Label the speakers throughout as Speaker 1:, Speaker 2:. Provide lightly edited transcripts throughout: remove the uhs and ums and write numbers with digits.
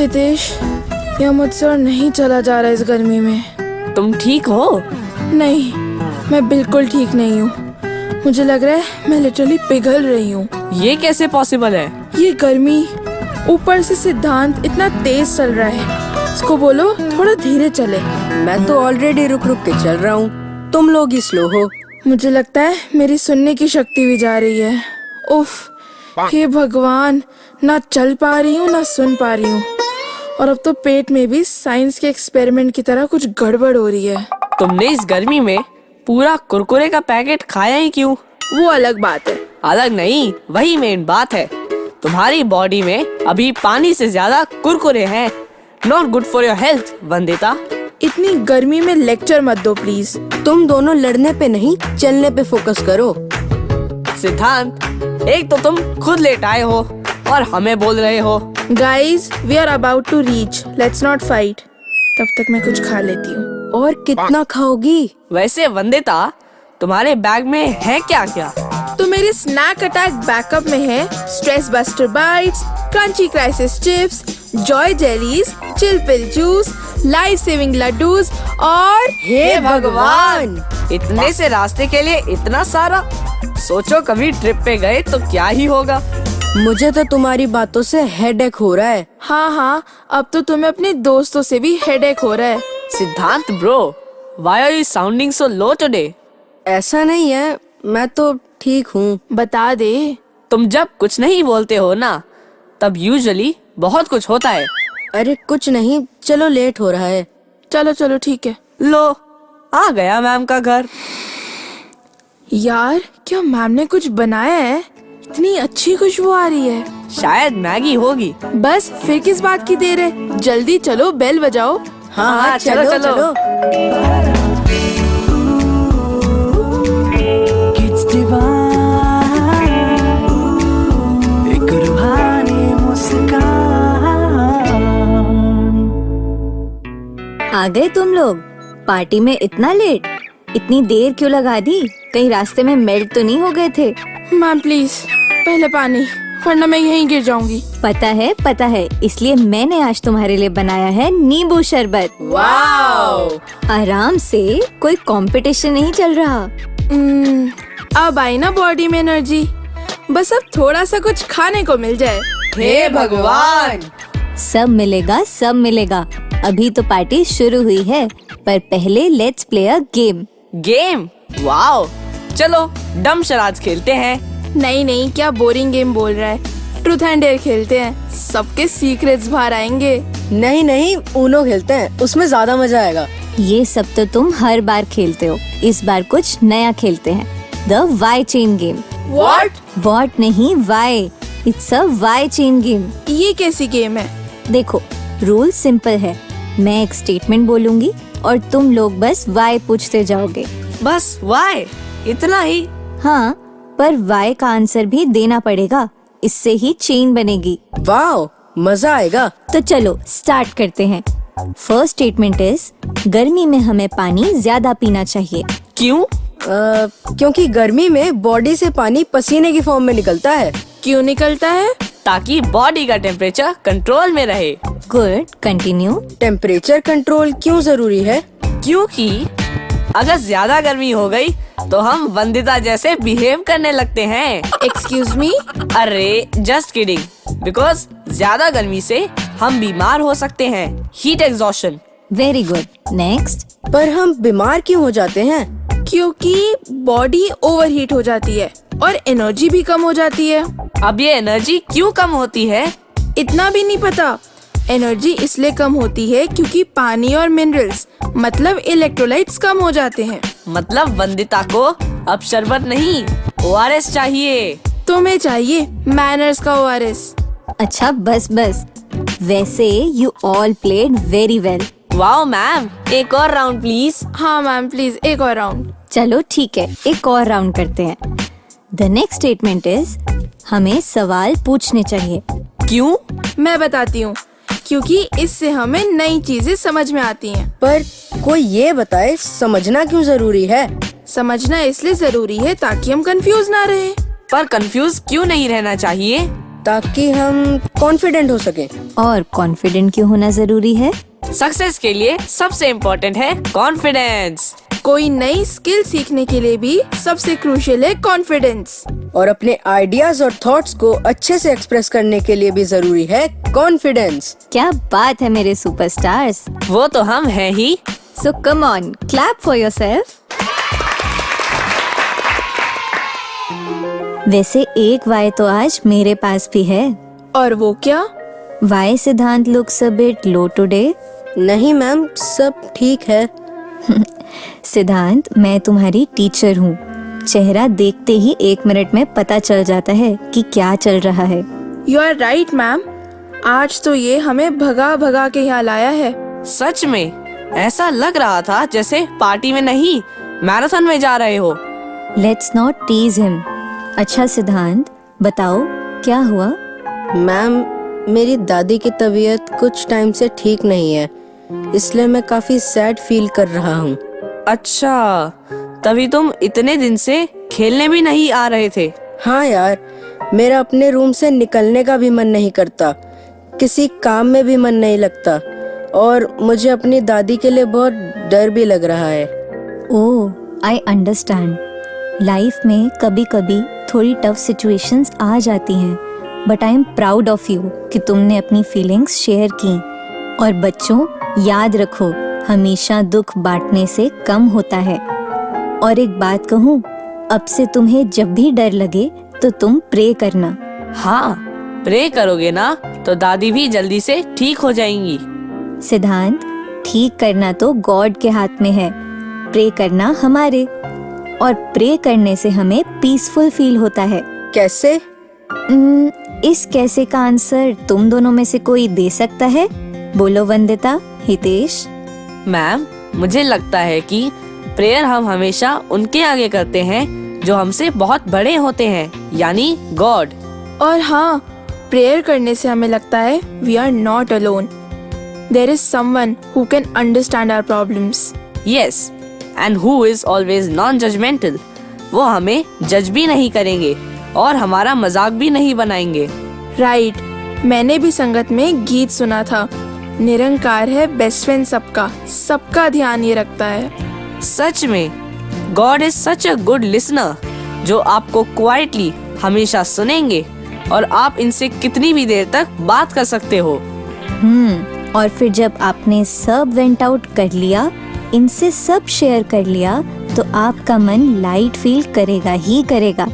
Speaker 1: हितेश, यह मुझसे और नहीं चला जा रहा इस गर्मी में।
Speaker 2: तुम ठीक हो?
Speaker 1: नहीं, मैं बिल्कुल ठीक नहीं हूँ। मुझे लग रहा है मैं लिटरली पिघल रही हूँ।
Speaker 2: ये कैसे पॉसिबल है?
Speaker 1: ये गर्मी, ऊपर से सिद्धांत इतना तेज चल रहा है। इसको बोलो थोड़ा धीरे चले।
Speaker 3: मैं तो ऑलरेडी रुक रुक के चल रहा हूँ, तुम लोग ही स्लो हो।
Speaker 1: मुझे लगता है मेरी सुनने की शक्ति भी जा रही है। उफ, हे भगवान, ना चल पा रही हूँ ना सुन पा रही हूँ। और अब तो पेट में भी साइंस के एक्सपेरिमेंट की तरह कुछ गड़बड़ हो रही है।
Speaker 2: तुमने इस गर्मी में पूरा कुरकुरे का पैकेट खाया ही क्यों?
Speaker 1: वो अलग बात है।
Speaker 2: अलग नहीं, वही मेन बात है। तुम्हारी बॉडी में अभी पानी से ज्यादा कुरकुरे हैं। Not good for your health, Vandita.
Speaker 1: इतनी गर्मी में लेक्चर मत दो प्लीज।
Speaker 3: तुम दोनों लड़ने पे नहीं, चलने पे फोकस करो।
Speaker 2: सिद्धांत, एक तो तुम खुद लेट आए हो और हमें बोल रहे हो।
Speaker 1: Guys, we are about to reach, let's not fight. तब तक मैं कुछ खा लेती हूँ।
Speaker 3: और कितना खाओगी?
Speaker 2: वैसे वंदिता, तुम्हारे बैग में है क्या क्या?
Speaker 1: तो मेरे स्नैक अटैक बैकअप में है stress buster bites, crunchy crisis chips, joy jellies, chill pill juice, life saving laddoos और
Speaker 3: हे भगवान,
Speaker 2: इतने से रास्ते के लिए इतना सारा? सोचो कभी ट्रिप पे गए तो क्या ही होगा।
Speaker 3: मुझे तो तुम्हारी बातों से हेडेक हो रहा है।
Speaker 1: हाँ, अब तो तुम्हें अपने दोस्तों से भी हेडेक हो रहा है।
Speaker 2: Siddhant bro, why are you sounding so low today?
Speaker 3: ऐसा नहीं है, मैं तो ठीक हूँ।
Speaker 1: बता दे।
Speaker 2: तुम जब कुछ नहीं बोलते हो ना, तब यूजुअली बहुत कुछ होता है।
Speaker 3: अरे कुछ नहीं, चलो लेट हो रहा है।
Speaker 1: चलो ठीक है।
Speaker 2: लो, आ गया मैम का घर।
Speaker 1: यार, क्या मैम ने कुछ बनाया है? इतनी अच्छी खुशबू आ रही है।
Speaker 2: शायद मैगी होगी।
Speaker 1: बस फिर किस बात की देर है, जल्दी चलो, बेल बजाओ।
Speaker 3: हाँ, चलो।
Speaker 4: आ गए तुम लोग? पार्टी में इतना लेट? इतनी देर क्यों लगा दी? कहीं रास्ते में मेल्ट तो नहीं हो गए थे?
Speaker 1: मैम प्लीज, पहले पानी, वरना मैं यहीं गिर जाऊंगी।
Speaker 4: पता है, इसलिए मैंने आज तुम्हारे लिए बनाया है नींबू शरबत।
Speaker 1: वाओ!
Speaker 4: आराम से, कोई कंपटीशन नहीं चल रहा।
Speaker 1: अब आई ना बॉडी में एनर्जी। बस अब थोड़ा सा कुछ खाने को मिल जाए।
Speaker 2: हे भगवान!
Speaker 4: सब मिलेगा। अभी तो पार्टी शुरू हुई है, पर पहले let's play a game.
Speaker 2: Game? Wow! चलो डम शराज खेलते हैं।
Speaker 1: नहीं, क्या बोरिंग गेम बोल रहा है। ट्रूथ एंड डेयर खेलते हैं, सबके सीक्रेट्स बाहर आएंगे।
Speaker 3: नहीं, ऊनो खेलते हैं, उसमें ज्यादा मजा आएगा।
Speaker 4: ये सब तो तुम हर बार खेलते हो, इस बार कुछ नया खेलते हैं। The Y chain game. What नहीं, Y. It's a Y chain game.
Speaker 1: ये कैसी गेम है?
Speaker 4: देखो, रूल सिंपल है। मैं एक स्टेटमेंट बोलूंगी और तुम लोग बस वाई पूछते जाओगे।
Speaker 2: बस वाई? इतना ही?
Speaker 4: हाँ, पर वाई का आंसर भी देना पड़ेगा, इससे ही चेन बनेगी।
Speaker 3: वाओ, मजा आएगा।
Speaker 4: तो चलो स्टार्ट करते हैं। फर्स्ट स्टेटमेंट इज, गर्मी में हमें पानी ज्यादा पीना चाहिए।
Speaker 2: क्यों?
Speaker 3: क्योंकि गर्मी में बॉडी से पानी पसीने की फॉर्म में निकलता है।
Speaker 1: क्यों निकलता है?
Speaker 2: ताकि बॉडी का टेम्परेचर कंट्रोल में रहे।
Speaker 4: Good, continue.
Speaker 3: टेम्परेचर कंट्रोल क्यों जरूरी है?
Speaker 2: क्योंकि अगर ज्यादा गर्मी हो गई तो हम वंदिता जैसे बिहेव करने लगते हैं।
Speaker 1: Excuse me?
Speaker 2: अरे जस्ट किडिंग। बिकॉज ज्यादा गर्मी से हम बीमार हो सकते हैं। Heat exhaustion.
Speaker 4: Very good, next.
Speaker 3: पर हम बीमार क्यों हो जाते हैं?
Speaker 1: क्योंकि बॉडी ओवरहीट हो जाती है और एनर्जी भी कम हो जाती है।
Speaker 2: अब ये एनर्जी क्यों कम होती है?
Speaker 1: इतना भी नहीं पता। एनर्जी इसलिए कम होती है क्योंकि पानी और मिनरल्स मतलब इलेक्ट्रोलाइट्स कम हो जाते हैं।
Speaker 2: मतलब वंदिता को अब शरबत नहीं, ORS चाहिए।
Speaker 1: तुम्हें चाहिए मैनर्स का ORS।
Speaker 4: अच्छा बस। वैसे you all played very well.
Speaker 2: Wow ma'am, एक और राउंड प्लीज।
Speaker 1: हाँ मैम प्लीज, एक और राउंड।
Speaker 4: चलो ठीक है, एक और राउंड करते हैं। द नेक्स्ट स्टेटमेंट इज, हमें सवाल पूछने चाहिए।
Speaker 2: क्यों?
Speaker 1: मैं बताती हूँ। क्योंकि इससे हमें नई चीजें समझ में आती हैं।
Speaker 3: पर कोई ये बताए, समझना क्यों जरूरी है?
Speaker 1: समझना इसलिए जरूरी है ताकि हम कंफ्यूज ना रहे।
Speaker 2: पर कंफ्यूज क्यों नहीं रहना चाहिए?
Speaker 3: ताकि हम कॉन्फिडेंट हो सकें।
Speaker 4: और कॉन्फिडेंट क्यों होना जरूरी है?
Speaker 2: सक्सेस के लिए सबसे इम्पोर्टेंट है कॉन्फिडेंस।
Speaker 1: कोई नई स्किल सीखने के लिए भी सबसे क्रूशियल है कॉन्फिडेंस।
Speaker 3: और अपने आइडियाज और थॉट्स को अच्छे से एक्सप्रेस करने के लिए भी जरूरी है कॉन्फिडेंस।
Speaker 4: क्या बात है मेरे सुपरस्टार्स।
Speaker 2: वो तो हम हैं ही।
Speaker 4: So come on, clap for yourself. वैसे एक वाई तो आज मेरे पास भी है।
Speaker 1: और वो क्या?
Speaker 4: वाई सिद्धांत looks a bit low today.
Speaker 3: नहीं मैम, सब ठीक है।
Speaker 4: सिद्धांत, मैं तुम्हारी टीचर हूँ। चेहरा देखते ही 1 मिनट में पता चल जाता है कि क्या चल रहा है।
Speaker 1: You are right ma'am. आज तो ये हमें भगा भगा के यहाँ लाया है।
Speaker 2: सच में ऐसा लग रहा था जैसे पार्टी में नहीं, मैराथन में जा रहे हो।
Speaker 4: Let's not tease him. अच्छा सिद्धांत, बताओ क्या हुआ?
Speaker 3: मैम, मेरी दादी की तबीयत कुछ टाइम से ठीक नहीं है, इसलिए मैं काफी सैड फील कर रहा हूँ।
Speaker 2: अच्छा, तभी तुम इतने दिन से खेलने भी नहीं आ रहे थे।
Speaker 3: हाँ यार, मेरा अपने रूम से निकलने का भी मन नहीं करता, किसी काम में भी मन नहीं लगता, और मुझे अपनी दादी के लिए बहुत डर भी लग रहा है।
Speaker 4: ओह, आई अंडरस्टैंड। लाइफ में कभी कभी थोड़ी टफ सिचुएशंस आ जाती हैं, but I am proud of you कि तुमने अपनी फीलिंग्स शेयर की। और बच्चों, याद रखो, हमेशा दुख बांटने से कम होता है। और एक बात कहूँ, अब से तुम्हें जब भी डर लगे तो तुम प्रे करना।
Speaker 2: हाँ, प्रे करोगे ना तो दादी भी जल्दी से ठीक हो जाएंगी।
Speaker 4: सिद्धांत, ठीक करना तो गॉड के हाथ में है, प्रे करना हमारे। और प्रे करने से हमें पीसफुल फील होता है।
Speaker 3: कैसे?
Speaker 4: इस कैसे का आंसर तुम दोनों में से कोई दे सकता है? बोलो वंदिता, हितेश।
Speaker 2: मैम, मुझे लगता है कि प्रेयर हम हमेशा उनके आगे करते हैं जो हमसे बहुत बड़े होते हैं, यानी गॉड।
Speaker 1: और हाँ, प्रेयर करने से हमें लगता है we are not alone. There is someone who can understand our problems.
Speaker 2: Yes, and who is always non judgemental. वो हमें जज भी नहीं करेंगे और हमारा मजाक भी नहीं बनाएंगे।
Speaker 1: राइट, मैंने भी संगत में गीत सुना था, निरंकार है बेस्ट फ्रेंड सबका, सबका ध्यान ये रखता है।
Speaker 2: सच में God is such a good listener, जो आपको क्वाइटली हमेशा सुनेंगे और आप इनसे कितनी भी देर तक बात कर सकते हो।
Speaker 4: और फिर जब आपने सब वेंट आउट कर लिया, इनसे सब शेयर कर लिया, तो आपका मन लाइट फील करेगा ही करेगा।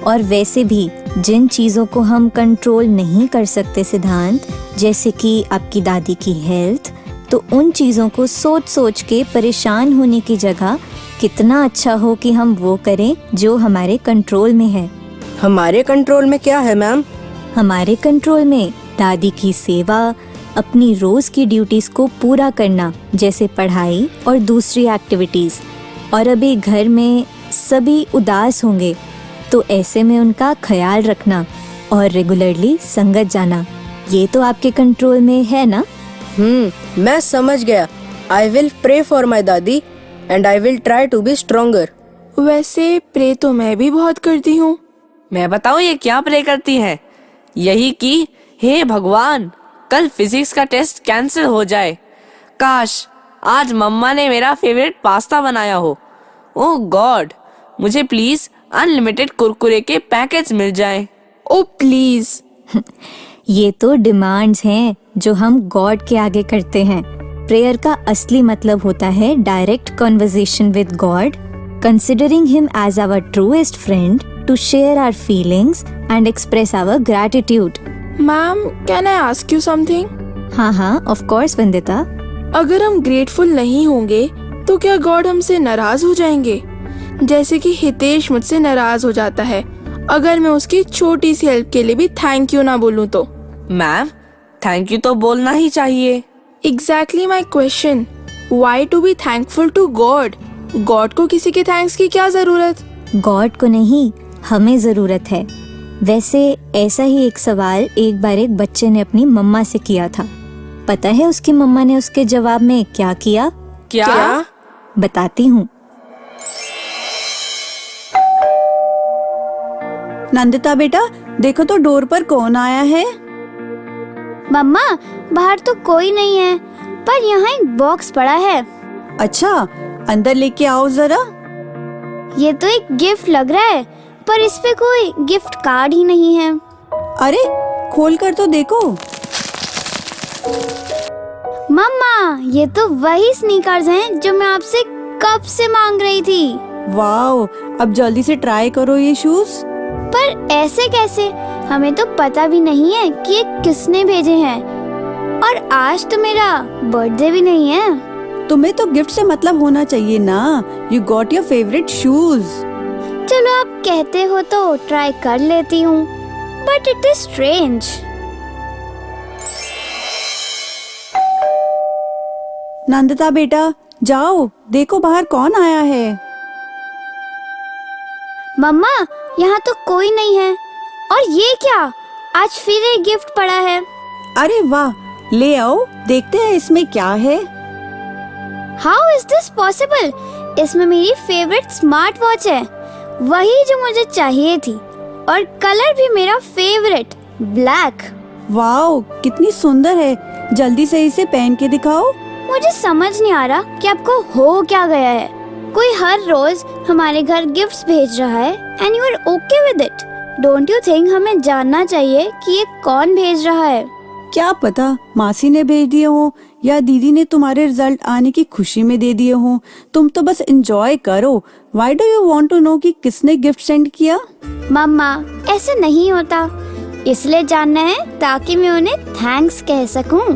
Speaker 4: और वैसे भी जिन चीज़ों को हम कंट्रोल नहीं कर सकते सिद्धांत, जैसे कि आपकी दादी की हेल्थ, तो उन चीज़ों को सोच सोच के परेशान होने की जगह कितना अच्छा हो कि हम वो करें जो हमारे कंट्रोल में है।
Speaker 3: हमारे कंट्रोल में क्या है मैम?
Speaker 4: हमारे कंट्रोल में दादी की सेवा, अपनी रोज की ड्यूटीज को पूरा करना, जैसे पढ़ाई और दूसरी एक्टिविटीज। और अभी घर में सभी उदास होंगे, तो ऐसे में उनका ख्याल रखना और रेगुलरली संगत जाना, ये तो आपके कंट्रोल में है ना?
Speaker 3: मैं समझ गया। I will pray for my dadi and I will try to be stronger.
Speaker 1: वैसे प्रे तो मैं भी बहुत करती हूँ।
Speaker 2: मैं बताऊँ ये क्या प्रे करती है? यही कि हे भगवान, कल फिजिक्स का टेस्ट कैंसिल हो जाए। काश आज मम्मा ने मेरा फेवरेट पास्ता बनाया हो। ओह गॉड, मुझे प्लीज अनलिमिटेड कुरकुरे के पैकेट्स मिल जाएं।
Speaker 1: ओ प्लीज।
Speaker 4: ये तो डिमांड्स हैं जो हम गॉड के आगे करते हैं। प्रेयर का असली मतलब होता है direct conversation with God, considering him as our truest friend to share our feelings and express our gratitude.
Speaker 1: Ma'am, can I ask you something?
Speaker 4: हाँ हाँ, ऑफ कोर्स वंदिता।
Speaker 1: अगर हम ग्रेटफुल नहीं होंगे तो क्या गॉड हमसे नाराज हो जाएंगे? जैसे कि हितेश मुझसे नाराज हो जाता है अगर मैं उसकी छोटी सी हेल्प के लिए भी थैंक यू ना बोलूं तो।
Speaker 2: मैम, थैंक यू तो बोलना ही चाहिए।
Speaker 1: Exactly my question, why to be thankful to God? God को किसी के थैंक्स की क्या जरूरत?
Speaker 4: गॉड को नहीं, हमें जरूरत है। वैसे ऐसा ही एक सवाल एक बार एक बच्चे ने अपनी मम्मा से किया था। पता है उसकी मम्मा ने उसके जवाब में क्या किया?
Speaker 2: क्या?
Speaker 4: बताती हूँ।
Speaker 5: नंदिता बेटा, देखो तो डोर पर कौन आया है।
Speaker 6: मम्मा, बाहर तो कोई नहीं है, पर यहाँ एक बॉक्स पड़ा है।
Speaker 5: अच्छा, अंदर लेके आओ जरा।
Speaker 6: ये तो एक गिफ्ट लग रहा है, पर इस पे कोई गिफ्ट कार्ड ही नहीं है।
Speaker 5: अरे खोल कर तो देखो।
Speaker 6: मम्मा, ये तो वही स्नीकर्स हैं जो मैं आपसे कब से मांग रही थी।
Speaker 5: वाओ, अब जल्दी से ट्राई करो ये शूज।
Speaker 6: पर ऐसे कैसे? हमें तो पता भी नहीं है कि ये किसने भेजे हैं, और आज तो मेरा बर्थडे भी नहीं है।
Speaker 5: तुम्हें तो गिफ्ट से मतलब होना चाहिए ना। You got your favourite shoes.
Speaker 6: चलो आप कहते हो तो ट्राई कर लेती हूँ, but it is strange.
Speaker 5: Nandita बेटा, जाओ देखो बाहर कौन आया है।
Speaker 6: मम्मा, यहाँ तो कोई नहीं है। और ये क्या? आज फिर एक गिफ्ट पड़ा है।
Speaker 5: अरे वाह, ले आओ देखते हैं इसमें क्या है।
Speaker 6: How is this possible? इसमें मेरी फेवरेट स्मार्ट वॉच है, वही जो मुझे चाहिए थी, और कलर भी मेरा फेवरेट ब्लैक।
Speaker 5: वाओ, कितनी सुंदर है। जल्दी से इसे पहन के दिखाओ।
Speaker 6: मुझे समझ नहीं आ रहा कि आपको हो क्या गया है। कोई हर रोज हमारे घर गिफ्ट्स भेज रहा है and you are okay with it. Don't you think हमें जानना चाहिए कि ये कौन भेज रहा है?
Speaker 5: क्या पता मासी ने भेज दिए हो या दीदी ने तुम्हारे रिजल्ट आने की खुशी में दे दिए हो। तुम तो बस एंजॉय करो। Why do you want to know कि किसने गिफ्ट सेंड किया?
Speaker 6: मम्मा, ऐसे नहीं होता। इसलिए जानना है ताकि मैं उन्हें थैंक्स कह सकूं।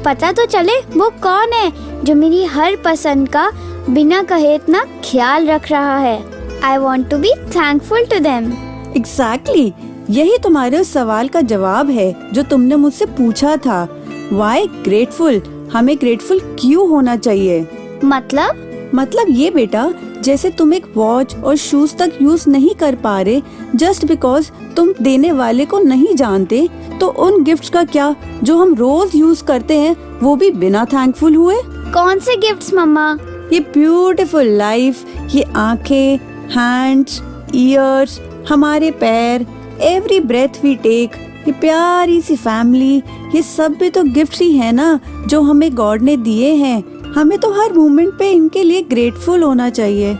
Speaker 6: पता तो चले वो कौन है जो मेरी हर पसंद का बिना कहे इतना ख्याल रख रहा है। I want to be thankful to them.
Speaker 5: Exactly, यही तुम्हारे उस सवाल का जवाब है जो तुमने मुझसे पूछा था। Y grateful? हमें ग्रेटफुल क्यों होना चाहिए?
Speaker 6: मतलब
Speaker 5: ये बेटा, जैसे तुम एक वॉच और शूज तक यूज नहीं कर पा रहे जस्ट बिकॉज तुम देने वाले को नहीं जानते, तो उन गिफ्ट्स का क्या जो हम रोज यूज करते हैं वो भी बिना थैंकफुल हुए?
Speaker 6: कौन से गिफ्ट्स मम्मा?
Speaker 5: ये ब्यूटीफुल लाइफ, ये आंखें, हैंड्स, ईयर्स, हमारे पैर, एवरी ब्रेथ वी टेक, ये प्यारी सी फैमिली, ये सब भी तो गिफ्ट्स ही है ना जो हमें गॉड ने दिए हैं। हमें तो हर मोमेंट पे इनके लिए ग्रेटफुल होना चाहिए।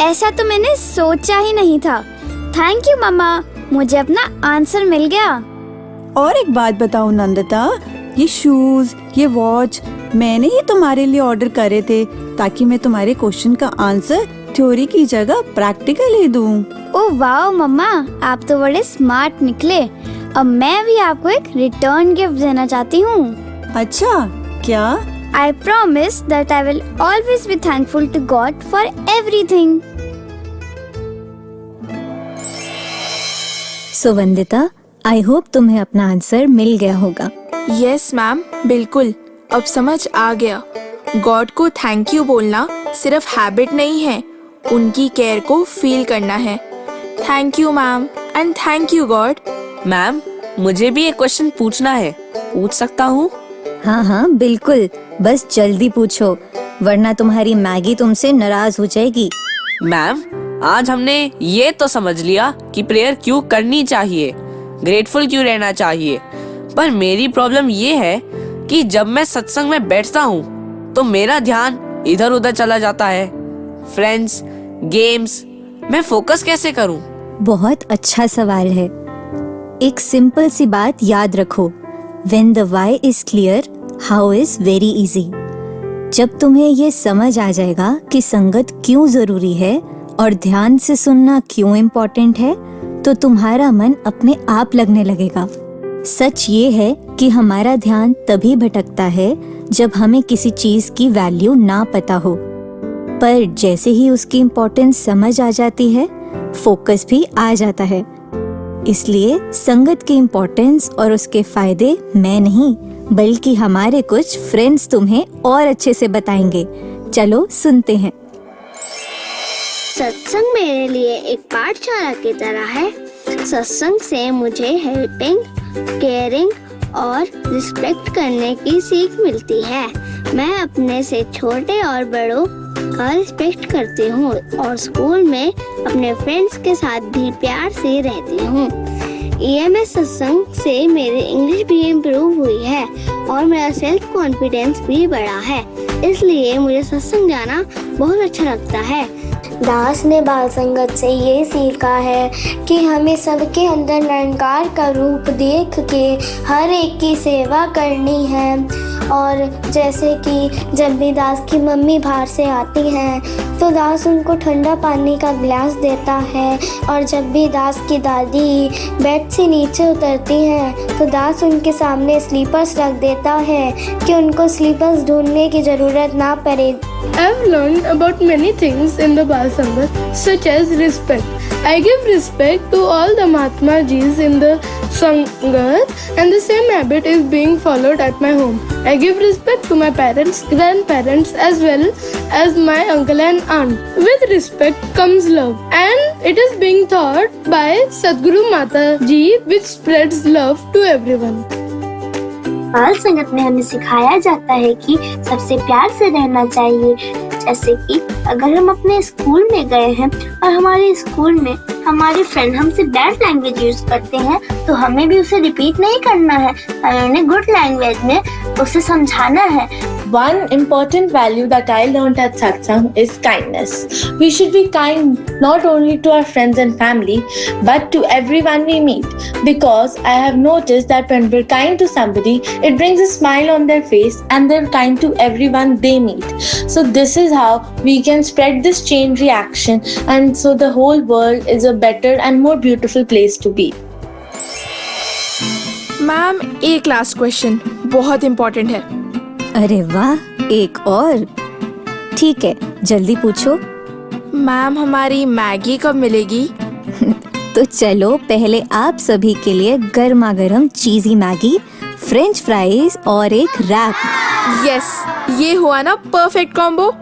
Speaker 6: ऐसा तो मैंने सोचा ही नहीं था। थैंक यू मम्मा, मुझे अपना आंसर मिल गया।
Speaker 5: और एक बात बताओ नंदिता, ये शूज, ये वॉच मैंने ही तुम्हारे लिए ऑर्डर करे थे ताकि मैं तुम्हारे क्वेश्चन का आंसर थ्योरी की जगह प्रैक्टिकल ही दूं।
Speaker 6: ओह वाओ मम्मा, आप तो बड़े स्मार्ट निकले। अब मैं भी आपको एक रिटर्न गिफ्ट देना चाहती हूँ।
Speaker 5: अच्छा, क्या?
Speaker 6: I promise that I will always be thankful to God for everything.
Speaker 4: So Vandita, I hope तुम्हें अपना आंसर मिल गया होगा।
Speaker 1: यस मैम, बिल्कुल। अब समझ आ गया। गॉड को थैंक यू बोलना सिर्फ हैबिट नहीं है, उनकी केयर को फील करना है। Thank you ma'am and thank you God.
Speaker 2: Ma'am, मुझे भी एक क्वेश्चन पूछना है, पूछ सकता हूँ?
Speaker 4: हाँ हाँ बिल्कुल, बस जल्दी पूछो वरना तुम्हारी मैगी तुमसे नाराज हो जाएगी।
Speaker 2: मैम, आज हमने ये तो समझ लिया कि प्रेयर क्यों करनी चाहिए, ग्रेटफुल क्यों रहना चाहिए, पर मेरी प्रॉब्लम ये है कि जब मैं सत्संग में बैठता हूँ तो मेरा ध्यान इधर उधर चला जाता है। फ्रेंड्स, गेम्स, मैं फोकस कैसे करूँ?
Speaker 4: बहुत अच्छा सवाल है। एक सिंपल सी बात याद रखो, when the why is clear, how is very easy। जब तुम्हें ये समझ आ जाएगा कि संगत क्यों जरूरी है और ध्यान से सुनना क्यों इम्पोर्टेंट है, तो तुम्हारा मन अपने आप लगने लगेगा। सच ये है कि हमारा ध्यान तभी भटकता है जब हमें किसी चीज की वैल्यू ना पता हो, पर जैसे ही उसकी इम्पोर्टेंस समझ आ जाती है, फोकस भी आ जाता है। इसलिए संगत की इम्पोर्टेंस और उसके फायदे मैं नहीं बल्कि हमारे कुछ फ्रेंड्स तुम्हें और अच्छे से बताएंगे। चलो सुनते हैं।
Speaker 6: सत्संग मेरे लिए एक पाठशाला की तरह है। सत्संग से मुझे हेल्पिंग, केयरिंग और रिस्पेक्ट करने की सीख मिलती है। मैं अपने से छोटे और बड़ों का रिस्पेक्ट करती हूँ और स्कूल में अपने फ्रेंड्स के साथ भी प्यार से रहती हूँ।
Speaker 7: EMS सत्संग से मेरी इंग्लिश भी इम्प्रूव हुई है और मेरा सेल्फ कॉन्फिडेंस भी बढ़ा है, इसलिए मुझे सत्संग जाना बहुत अच्छा लगता है।
Speaker 8: दास ने बाल संगत से ये सीखा है कि हमें सबके अंदर निरंकार का रूप देख के हर एक की सेवा करनी है। और जैसे कि जब भी दास की मम्मी बाहर से आती हैं तो दास उनको ठंडा पानी का गिलास देता है, और जब भी दास की दादी बेड से नीचे उतरती हैं तो दास उनके सामने स्लीपर्स रख देता है कि उनको स्लीपर्स ढूंढने की ज़रूरत ना पड़े।
Speaker 1: I've learned about many things in the Bal Sangat, such as respect. I give respect to all the Mahatma Jis in the Sangat, and the same habit is being followed at my home. I give respect to my parents, grandparents, as well as my uncle and aunt. With respect comes love, and it is being taught by Sadhguru Mata Ji, which spreads love to everyone.
Speaker 8: बाल संगत में हमें सिखाया जाता है कि सबसे प्यार से रहना चाहिए। जैसे कि अगर हम अपने स्कूल में गए हैं और हमारे स्कूल में हमारे फ्रेंड हमसे बैड लैंग्वेज यूज करते हैं तो हमें भी उसे रिपीट नहीं करना है, हमें उन्हें गुड लैंग्वेज में उसे समझाना है।
Speaker 9: One important value that I learned at satsang is kindness. We should be kind not only to our friends and family, but to everyone we meet. Because I have noticed that when we're kind to somebody, it brings a smile on their face and they're kind to everyone they meet. So this is how we can spread this chain reaction, and so the whole world is a better and more beautiful place to be.
Speaker 1: Ma'am, एक last question बहुत important है।
Speaker 4: अरे वाह, एक और? ठीक है, जल्दी पूछो।
Speaker 1: मैम, हमारी मैगी कब मिलेगी?
Speaker 4: तो चलो पहले आप सभी के लिए गर्मा गर्म चीजी मैगी, फ्रेंच फ्राइज और एक रैप।
Speaker 1: यस, ये हुआ ना परफेक्ट कॉम्बो।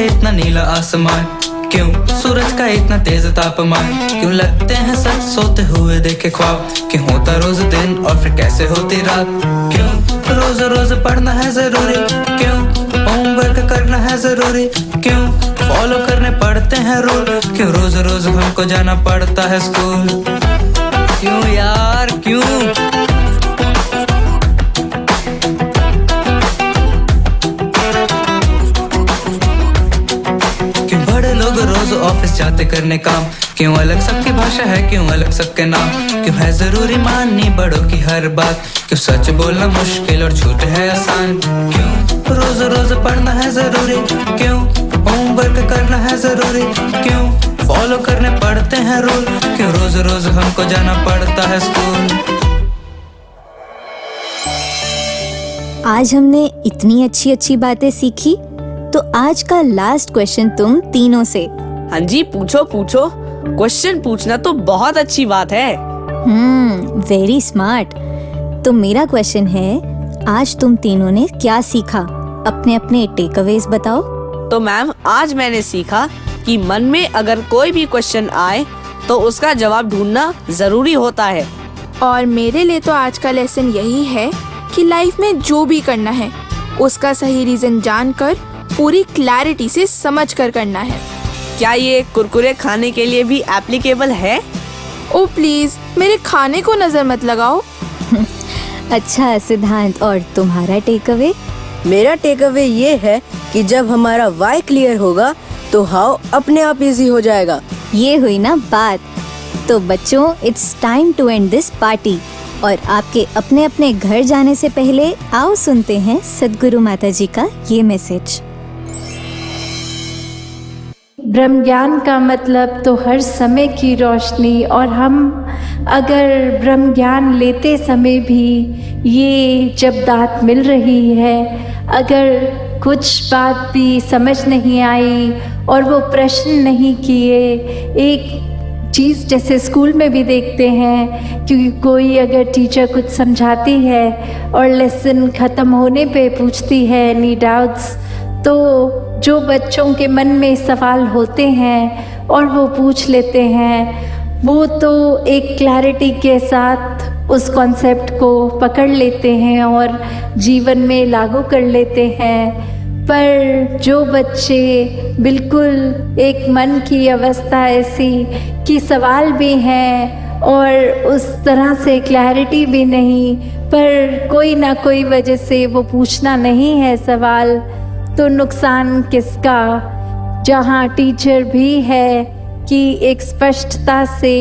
Speaker 10: इतना नीला आसमान, क्यों सूरज का इतना तेज तापमान, क्यों लगते हैं सच सोते हुए देखे ख्वाब, क्यों होता रोज दिन और फिर कैसे होती रात, क्यों रोज रोज पढ़ना है जरूरी, क्यों होमवर्क करना है जरूरी, क्यों फॉलो करने पड़ते हैं रूल, क्यों रोज रोज हमको जाना पड़ता है स्कूल, क्यों यार क्यों? रोज ऑफिस जाते करने काम, क्यों अलग सबकी भाषा है, क्यों अलग सबके नाम, क्यों है जरूरी माननी बड़ों की हर बात, क्यों सच बोलना मुश्किल और झूठ है आसान, क्यों रोज रोज पढ़ना है जरूरी, क्यों होमवर्क करना है जरूरी, क्यों फॉलो करने पड़ते हैं रूल, क्यों रोज रोज हमको जाना पड़ता है स्कूल।
Speaker 4: आज हमने इतनी अच्छी अच्छी बातें सीखी, तो आज का लास्ट क्वेश्चन तुम तीनों से।
Speaker 2: हाँ जी, पूछो पूछो। क्वेश्चन पूछना तो बहुत अच्छी बात है।
Speaker 4: Very smart. तो मेरा क्वेश्चन है, आज तुम तीनों ने क्या सीखा? अपने अपने टेक अवेज बताओ।
Speaker 2: तो मैम, आज मैंने सीखा कि मन में अगर कोई भी क्वेश्चन आए तो उसका जवाब ढूंढना जरूरी होता है।
Speaker 1: और मेरे लिए तो आज का लेसन यही है कि लाइफ में जो भी करना है उसका सही रीजन जानकर पूरी क्लैरिटी से समझ कर करना है।
Speaker 2: क्या ये कुरकुरे खाने के लिए भी एप्लीकेबल है?
Speaker 1: ओ प्लीज, मेरे खाने को नजर मत लगाओ।
Speaker 4: अच्छा सिद्धांत, और तुम्हारा टेक अवे?
Speaker 3: मेरा टेक अवे ये है कि जब हमारा वाई क्लियर होगा तो हाउ अपने आप इजी हो जाएगा।
Speaker 4: ये हुई ना बात। तो बच्चों, it's time to end this party. और आपके अपने अपने घर जाने से पहले आओ सुनते हैं सद्गुरु माता जी का ये मैसेज।
Speaker 11: ब्रह्म ज्ञान का मतलब तो हर समय की रोशनी, और हम अगर ब्रह्म ज्ञान लेते समय भी ये जब दात मिल रही है, अगर कुछ बात भी समझ नहीं आई और वो प्रश्न नहीं किए, एक चीज़ जैसे स्कूल में भी देखते हैं, क्योंकि कोई अगर टीचर कुछ समझाती है और लेसन ख़त्म होने पे पूछती है एनी डाउट्स, तो जो बच्चों के मन में सवाल होते हैं और वो पूछ लेते हैं, वो तो एक क्लैरिटी के साथ उस कॉन्सेप्ट को पकड़ लेते हैं और जीवन में लागू कर लेते हैं। पर जो बच्चे बिल्कुल एक मन की अवस्था ऐसी कि सवाल भी हैं और उस तरह से क्लैरिटी भी नहीं, पर कोई ना कोई वजह से वो पूछना नहीं है सवाल, तो नुकसान किसका? जहाँ टीचर भी है कि एक स्पष्टता से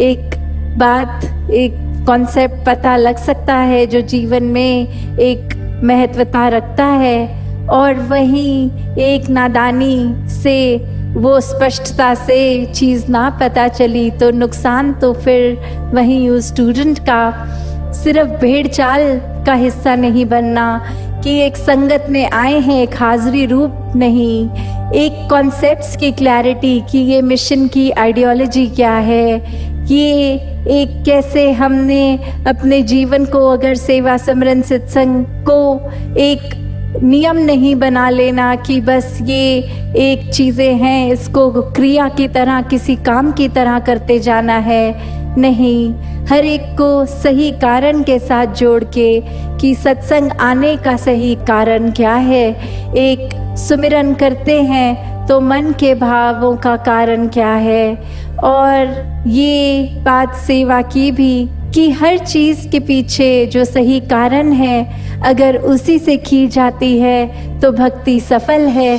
Speaker 11: एक बात, एक कॉन्सेप्ट पता लग सकता है जो जीवन में एक महत्वता रखता है, और वहीं एक नादानी से वो स्पष्टता से चीज़ ना पता चली, तो नुकसान तो फिर वहीं उस स्टूडेंट का। सिर्फ भेड़ चाल का हिस्सा नहीं बनना कि एक संगत में आए हैं, एक हाजिरी रूप नहीं, एक कॉन्सेप्ट्स की क्लैरिटी कि ये मिशन की आइडियोलॉजी क्या है, ये एक कैसे हमने अपने जीवन को, अगर सेवा सिमरन सत्संग को एक नियम नहीं बना लेना कि बस ये एक चीज़ें हैं, इसको क्रिया की तरह, किसी काम की तरह करते जाना है। नहीं, हर एक को सही कारण के साथ जोड़ के कि सत्संग आने का सही कारण क्या है। एक सुमिरन करते हैं तो मन के भावों का कारण क्या है, और ये बात सेवा की भी कि हर चीज़ के पीछे जो सही कारण है, अगर उसी से की जाती है तो भक्ति सफल है।